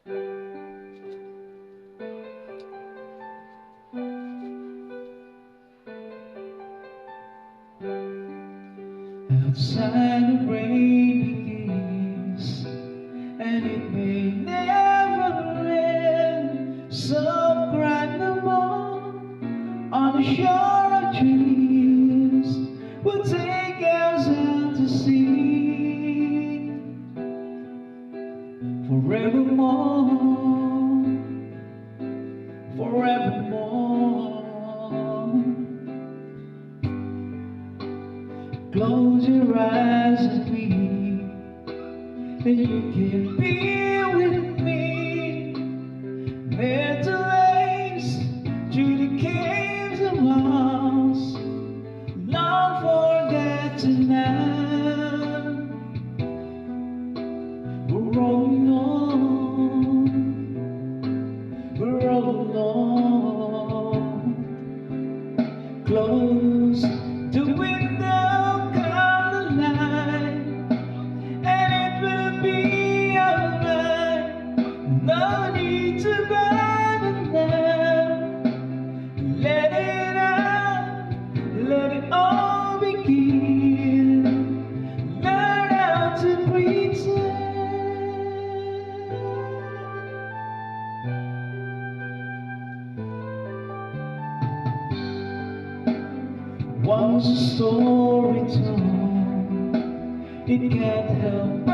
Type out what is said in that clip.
Outside the rain begins, and it may never end. Some cry no more on the shore of dreams. We'll take us out to sea forevermore, forevermore. Close your eyes and breathe, and you can be with me. There to race through the caves of Mars, long forgotten now. We're rolling on, we're rolling on. Close the window, come the light, and it will be alright. No need to burn it down. Let it out, let it all begin. Learn how to pretend. Once a story told, it can't help